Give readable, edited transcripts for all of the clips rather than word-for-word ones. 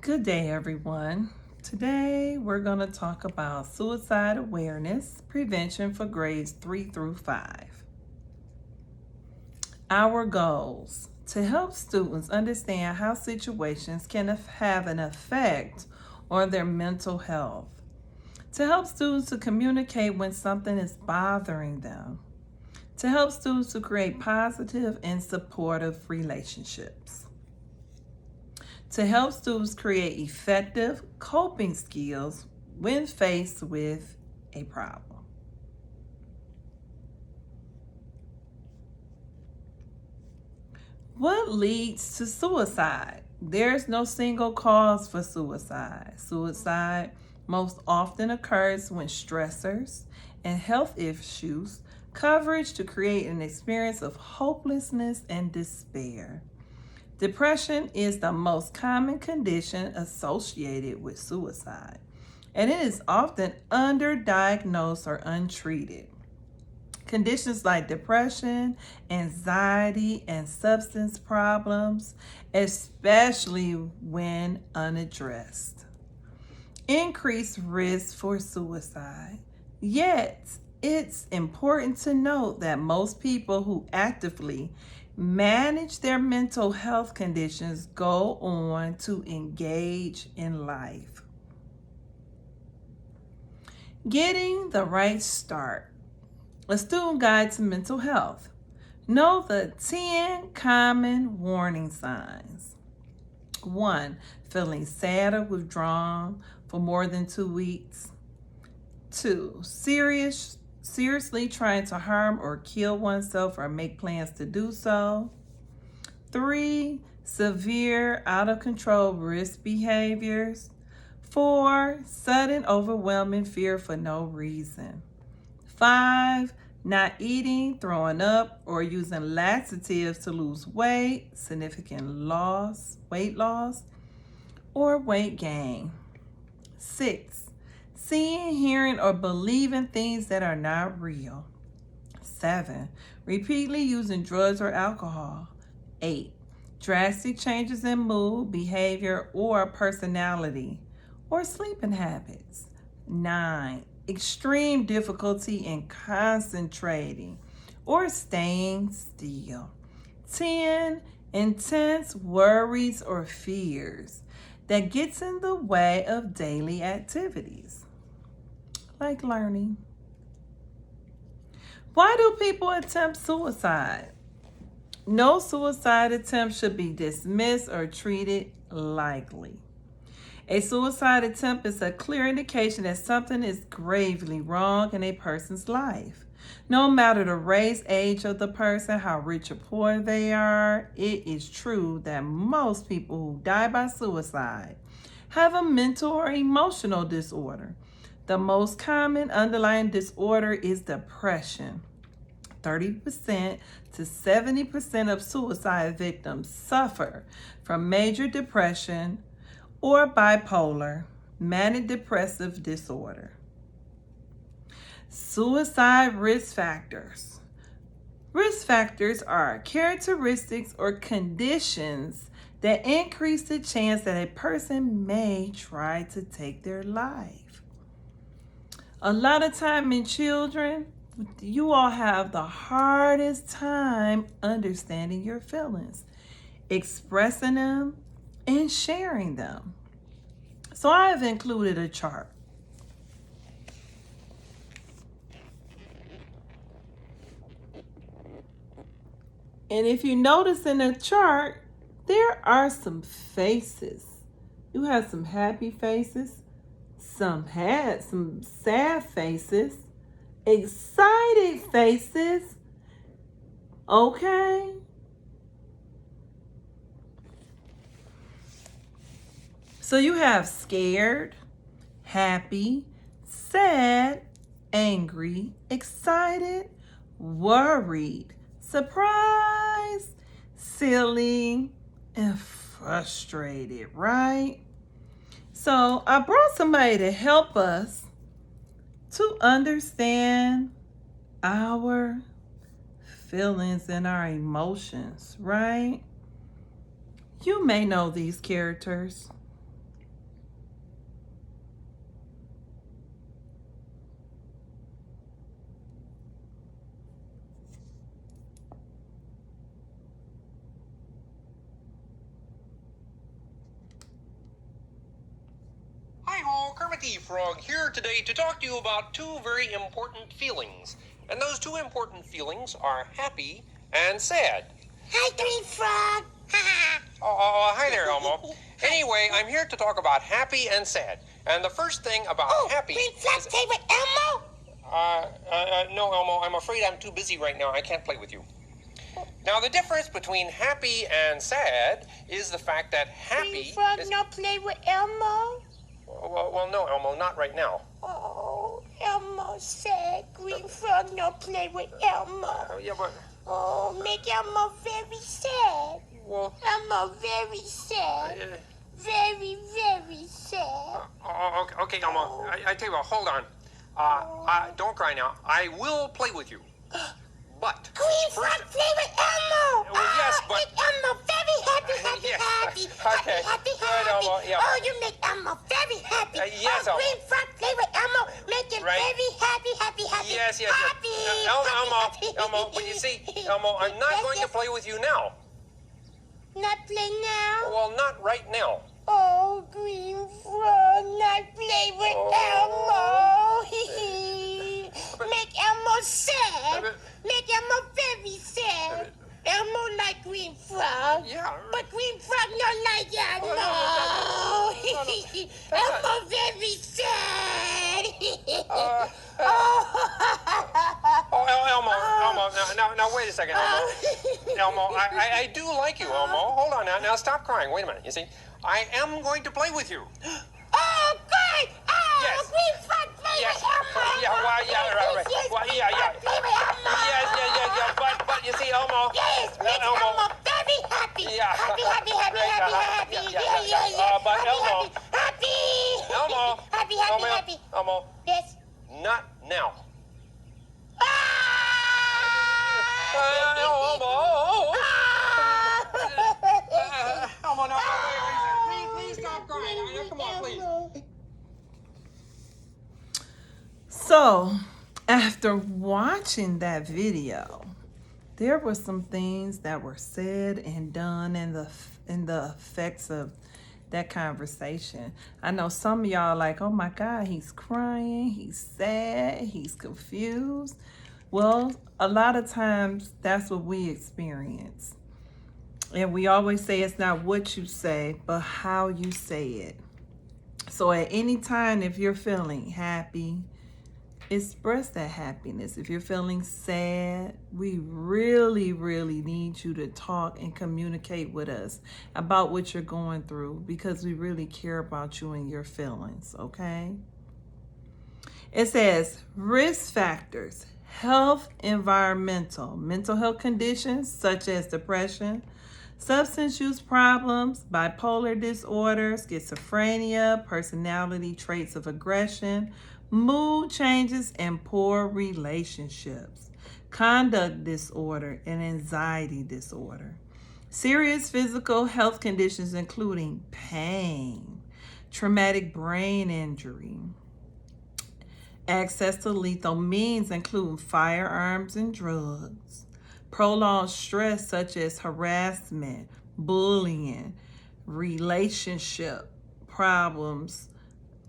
Good day, everyone. Today we're going to talk about suicide awareness prevention for grades 3 through 5. Our goals to help students understand how situations can have an effect on their mental health, to help students to communicate when something is bothering them, to help students to create positive and supportive relationships, to help students create effective coping skills when faced with a problem. What leads to suicide? There's no single cause for suicide. Suicide most often occurs when stressors and health issues converge to create an experience of hopelessness and despair. Depression is the most common condition associated with suicide, and it is often underdiagnosed or untreated. Conditions like depression, anxiety, and substance problems, especially when unaddressed, increase risk for suicide. Yet, it's important to note that most people who actively manage their mental health conditions go on to engage in life. Getting the right start. A student guide to mental health. Know the 10 common warning signs. 1. Feeling sad or withdrawn for more than 2 weeks. 2. Seriously trying to harm or kill oneself or make plans to do so. 3. Severe, out of control risk behaviors. 4. Sudden, overwhelming fear for no reason. 5. Not eating, throwing up, or using laxatives to lose weight, significant weight loss, or weight gain. 6. Seeing, hearing, or believing things that are not real. 7. Repeatedly using drugs or alcohol. 8. Drastic changes in mood, behavior, or personality, or sleeping habits. 9. Extreme difficulty in concentrating or staying still. 10. Intense worries or fears that gets in the way of daily activities, like learning. Why do people attempt suicide? No suicide attempt should be dismissed or treated lightly. A suicide attempt is a clear indication that something is gravely wrong in a person's life. No matter the race, age of the person, how rich or poor they are, it is true that most people who die by suicide have a mental or emotional disorder. The most common underlying disorder is depression. 30% to 70% of suicide victims suffer from major depression or bipolar, manic depressive disorder. Suicide risk factors. Risk factors are characteristics or conditions that increase the chance that a person may try to take their life. A lot of time in children, you all have the hardest time understanding your feelings, expressing them, and sharing them. So I have included a chart. And if you notice in the chart, there are some faces. You have some happy faces, some sad faces, excited faces, okay? So you have scared, happy, sad, angry, excited, worried, surprised, silly, and frustrated, right? So I brought somebody to help us to understand our feelings and our emotions, right? You may know these characters. Lucky Frog here today to talk to you about two very important feelings. And those two important feelings are happy and sad. Hi, Green Frog. Hi there, Elmo. Anyway, I'm here to talk about happy and sad. And the first thing about happy Green Frog, play with Elmo? No, Elmo, I'm afraid I'm too busy right now. I can't play with you. Now, the difference between happy and sad is the fact that happy Green Frog, is... no play with Elmo? Well, no, Elmo, not right now. Oh, Elmo sad. Green Frog, no play with Elmo. Yeah, but... Oh, make Elmo very sad. Well... Elmo very sad. Very, very sad. Okay, Elmo. I tell you what, hold on. Don't cry now. I will play with you. But... Green Frog, play with Elmo. Well, yes, but... Make Elmo very happy, Yes. happy. Okay. Happy. Good, Elmo, yeah. Oh, you make Elmo very happy. Yes, Elmo. Green Frog, play with Elmo. Make him Right. very happy. Yes. Happy. Elmo, but you see, Elmo, I'm not going to play with you now. Not play now? Well, not right now. Oh, Green Frog, not play with Elmo. Make Elmo sad. Make Elmo very sad. Elmo like Green Frog. Yeah. But Green Frog not like Elmo. Elmo very sad. Elmo, now wait a second, Elmo. Elmo, I do like you, Elmo. Hold on now, stop crying. Wait a minute, you see, I am going to play with you. Oh, good. Oh, Yes. Green Frog play Yes. with Elmo. Yeah, well, yeah, right. Yes, Well, Green yeah. Frog play with Elmo. Yes, but you see, Elmo. Yes, make Elmo very happy. Yeah. Happy. Yeah. But Elmo. Happy. Elmo. Happy. Elmo, Yes. not now. Elmo, no, wait. Please stop crying. Come on, please. So, after watching that video, there were some things that were said and done in the effects of that conversation. I know some of y'all like, oh my God, he's crying, he's sad, he's confused. Well, a lot of times that's what we experience. And we always say it's not what you say, but how you say it. So at any time, if you're feeling happy, express that happiness. If you're feeling sad, we really need you to talk and communicate with us about what you're going through, because we really care about you and your feelings, okay? It says risk factors: health, environmental, mental health conditions such as depression, substance use problems, bipolar disorder, schizophrenia, personality traits of aggression, mood changes, and poor relationships, conduct disorder, and anxiety disorder. Serious physical health conditions including pain, traumatic brain injury, access to lethal means including firearms and drugs, prolonged stress such as harassment, bullying, relationship problems,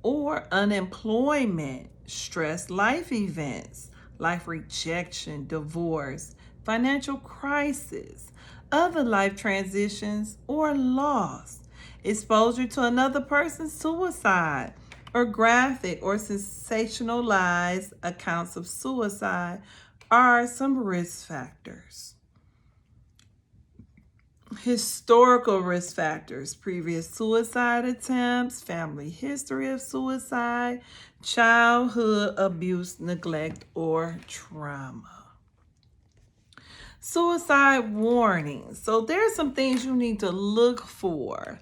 or unemployment, stress, life events, life rejection, divorce, financial crisis, other life transitions, or loss, exposure to another person's suicide, or graphic or sensationalized accounts of suicide are some risk factors. Historical risk factors: previous suicide attempts, family history of suicide, childhood abuse, neglect, or trauma. Suicide warnings. So there's some things you need to look for.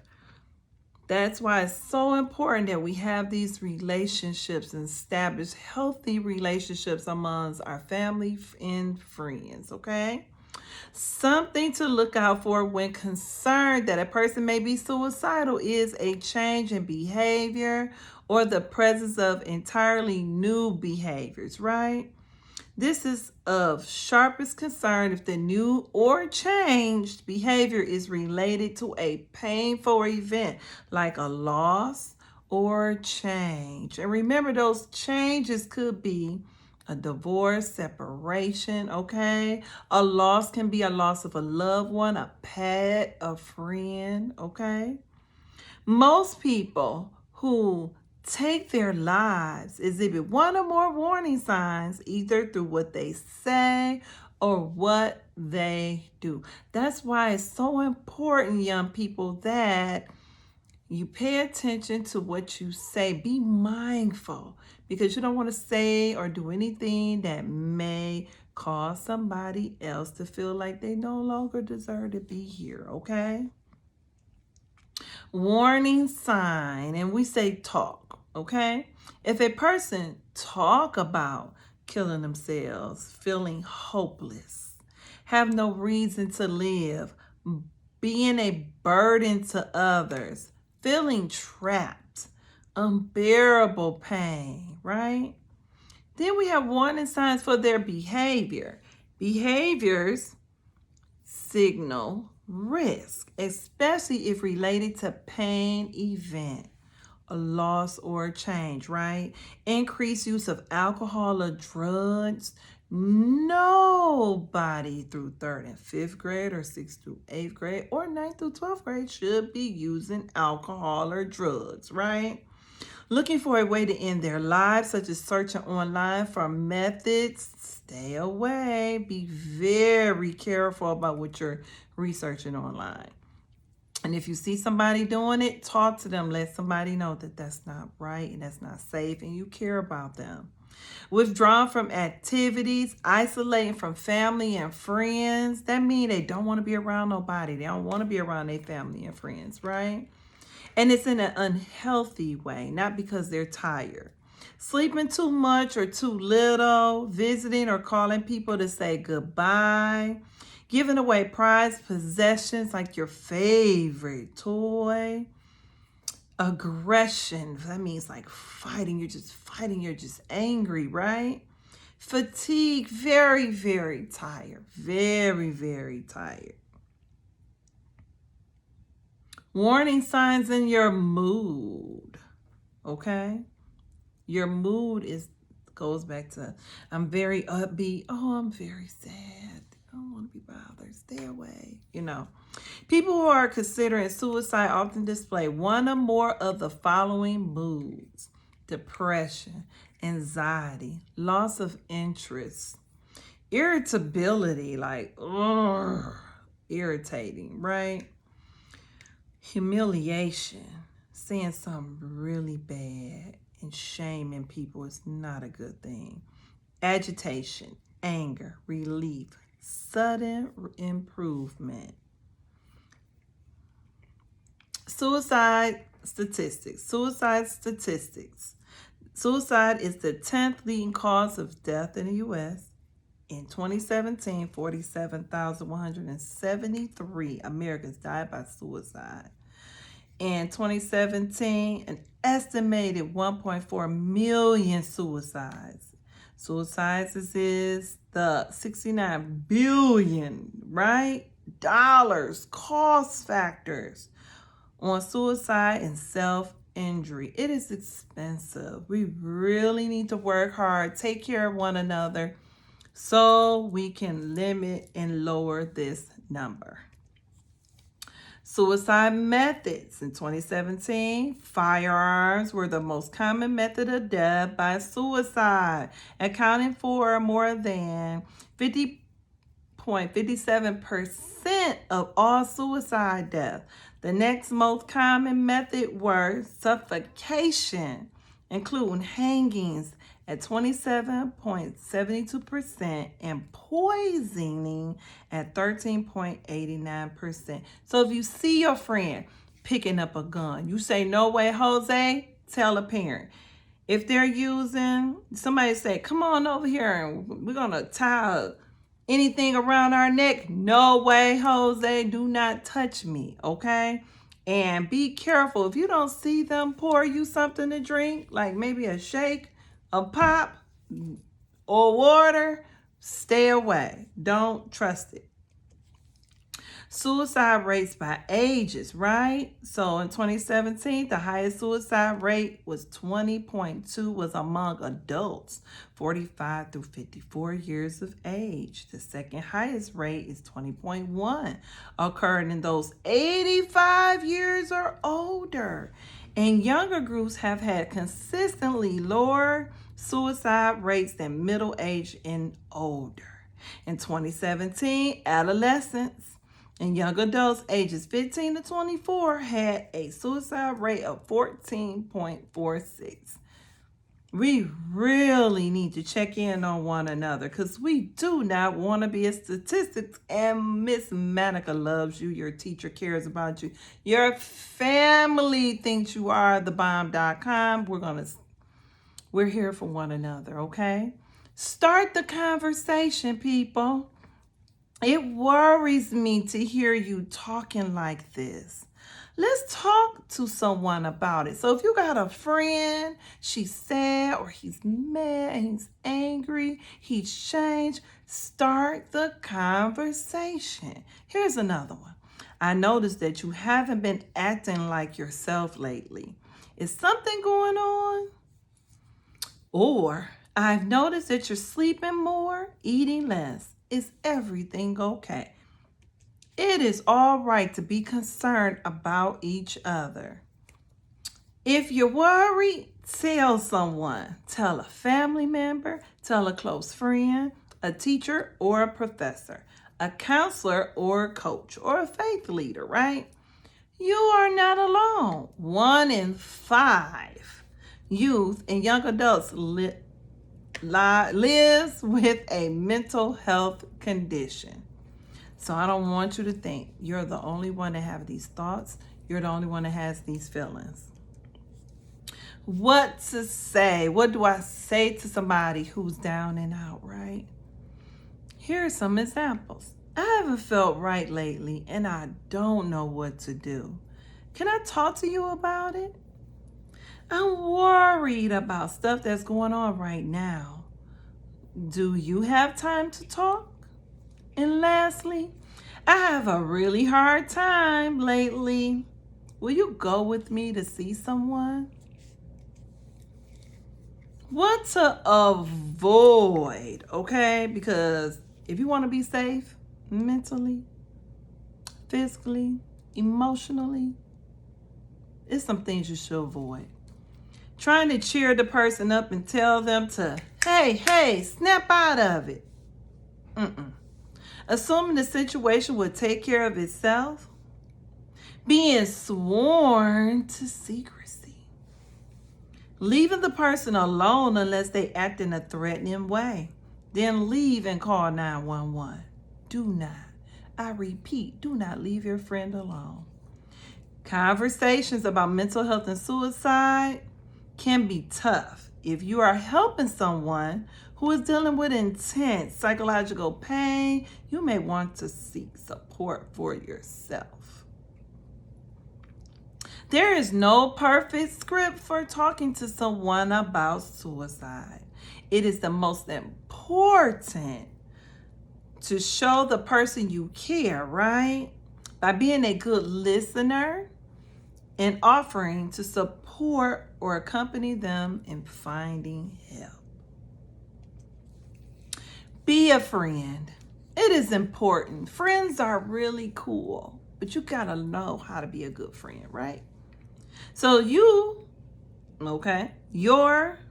That's why it's so important that we have these relationships and establish healthy relationships amongst our family and friends, okay? Something to look out for when concerned that a person may be suicidal is a change in behavior or the presence of entirely new behaviors, right? This is of sharpest concern if the new or changed behavior is related to a painful event like a loss or change. And remember, those changes could be a divorce, separation, okay? A loss can be a loss of a loved one, a pet, a friend, okay? Most people who take their lives exhibit one or more warning signs, either through what they say or what they do. That's why it's so important, young people, that you pay attention to what you say. Be mindful, because you don't want to say or do anything that may cause somebody else to feel like they no longer deserve to be here, okay? Warning sign, and we say talk, okay? If a person talk about killing themselves, feeling hopeless, have no reason to live, being a burden to others, feeling trapped, unbearable pain, right? Then we have warning signs for their behavior. Behaviors signal risk, especially if related to pain event, a loss or a change, right? Increased use of alcohol or drugs. Nobody through 3rd and 5th grade or 6th through 8th grade or 9th through 12th grade should be using alcohol or drugs, right? Looking for a way to end their lives, such as searching online for methods, stay away. Be very careful about what you're researching online. And if you see somebody doing it, talk to them. Let somebody know that that's not right and that's not safe and you care about them. Withdrawn from activities, isolating from family and friends. That means they don't want to be around nobody. They don't want to be around their family and friends, right? And it's in an unhealthy way, not because they're tired. Sleeping too much or too little, visiting or calling people to say goodbye, giving away prized possessions like your favorite toy. Aggression, that means like fighting, you're just angry, right? Fatigue, very, very tired, very, very tired. Warning signs in your mood, okay? Your mood goes back to, I'm very upbeat. Oh, I'm very sad. I don't want to be bothered. Stay away. People who are considering suicide often display one or more of the following moods: depression, anxiety, loss of interest, irritability, like, irritating, right? Humiliation, saying something really bad and shaming people is not a good thing. Agitation, anger, relief, sudden improvement. Suicide statistics. Suicide is the 10th leading cause of death in the U.S. In 2017, 47,173 Americans died by suicide. In 2017, an estimated 1.4 million suicides. Suicides is the 69 billion, right? Dollars, cost factors on suicide and self-injury. It is expensive. We really need to work hard, take care of one another, so we can limit and lower this number. Suicide methods. In 2017, firearms were the most common method of death by suicide, accounting for more than 50.57% of all suicide deaths. The next most common method were suffocation, including hangings at 27.72% and poisoning at 13.89%. So if you see your friend picking up a gun, you say, "No way, Jose," tell a parent. If they're using, somebody say, "Come on over here and we're going to tie anything around our neck." "No way, Jose, do not touch me," okay? And be careful. If you don't see them pour you something to drink, like maybe a shake, a pop, or water, stay away. Don't trust it. Suicide rates by ages, right? So in 2017, the highest suicide rate was 20.2 was among adults 45 through 54 years of age. The second highest rate is 20.1, occurring in those 85 years or older. And younger groups have had consistently lower suicide rates than middle age and older. In 2017, adolescents and young adults ages 15 to 24 had a suicide rate of 14.46. We really need to check in on one another because we do not want to be a statistic. And Miss Manica loves you. Your teacher cares about you. Your family thinks you are the bomb.com. We're here for one another, okay? Start the conversation, people. It worries me to hear you talking like this. Let's talk to someone about it. So if you got a friend, she's sad or he's mad, he's angry, he's changed, start the conversation. Here's another one. I noticed that you haven't been acting like yourself lately. Is something going on? Or I've noticed that you're sleeping more, eating less. Is everything okay? It is all right to be concerned about each other. If you're worried, tell someone. Tell a family member, tell a close friend, a teacher or a professor, a counselor or a coach, or a faith leader, right? You are not alone. 1 in 5 youth and young adults lives with a mental health condition. So I don't want you to think you're the only one that have these thoughts. You're the only one that has these feelings. What to say? What do I say to somebody who's down and out, right? Here are some examples. I haven't felt right lately and I don't know what to do. Can I talk to you about it? I'm worried about stuff that's going on right now. Do you have time to talk? And lastly, I have a really hard time lately. Will you go with me to see someone? What to avoid, okay? Because if you want to be safe mentally, physically, emotionally, it's some things you should avoid. Trying to cheer the person up and tell them to, hey, snap out of it. Assuming the situation will take care of itself. Being sworn to secrecy. Leaving the person alone unless they act in a threatening way. Then leave and call 911. Do not, I repeat, do not leave your friend alone. Conversations about mental health and suicide can be tough. If you are helping someone who is dealing with intense psychological pain, you may want to seek support for yourself. There is no perfect script for talking to someone about suicide. It is the most important to show the person you care, right? By being a good listener and offering to support or accompany them in finding help. Be a friend. It is important. Friends are really cool, but you gotta know how to be a good friend, right? So your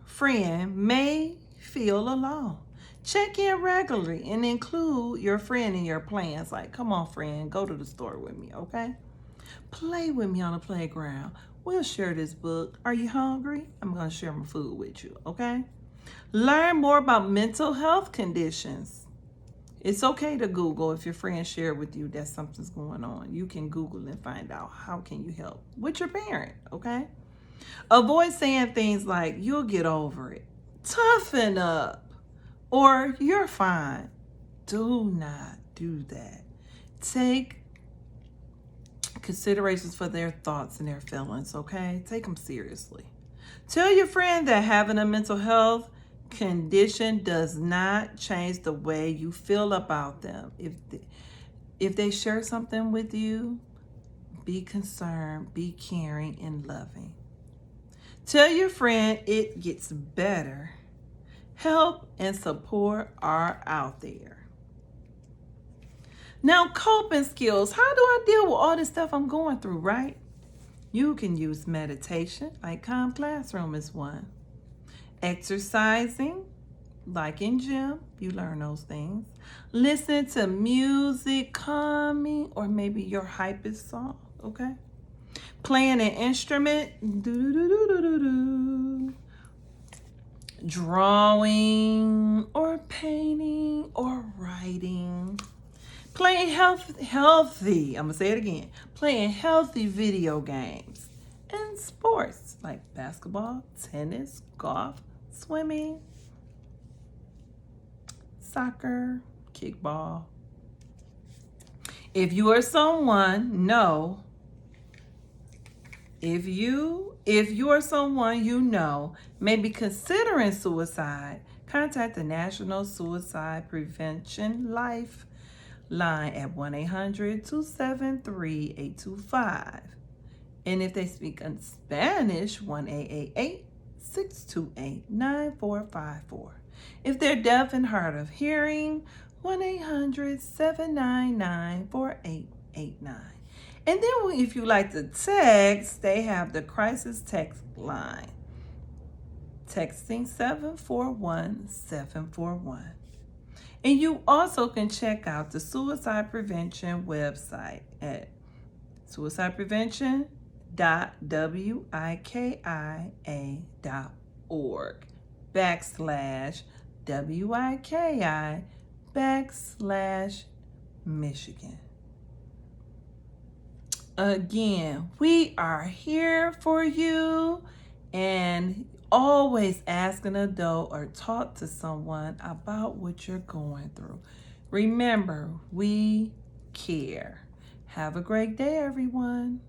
friend may feel alone. Check in regularly and include your friend in your plans. Like, come on, friend, go to the store with me, okay? Play with me on the playground. We'll share this book. Are you hungry? I'm going to share my food with you, okay? Learn more about mental health conditions. It's okay to Google if your friend shared with you that something's going on. You can Google and find out how can you help with your parent, okay? Avoid saying things like, you'll get over it. Toughen up. Or you're fine. Do not do that. Take considerations for their thoughts and their feelings, okay? Take them seriously. Tell your friend that having a mental health condition does not change the way you feel about them. If they share something with you, be concerned, be caring, and loving. Tell your friend it gets better. Help and support are out there. Now, coping skills. How do I deal with all this stuff I'm going through, right? You can use meditation, like Calm Classroom is one. Exercising, like in gym, you learn those things. Listen to music, calming, or maybe your hypest song, okay? Playing an instrument, drawing, or painting, or writing. Playing healthy, I'm gonna say it again, playing healthy video games and sports like basketball, tennis, golf, swimming, soccer, kickball. If you are someone, if you are someone you know may be considering suicide, contact the National Suicide Prevention Lifeline at 1-800-273-825. And if they speak in Spanish, 1-888-628-9454. If they're deaf and hard of hearing, 1-800-799-4889. And then if you like to text, they have the crisis text line. Texting 741-741. And you also can check out the suicide prevention website at suicideprevention.wiki/WIKI/Michigan. Again, we are here for you, and always ask an adult or talk to someone about what you're going through. Remember, we care. Have a great day, everyone.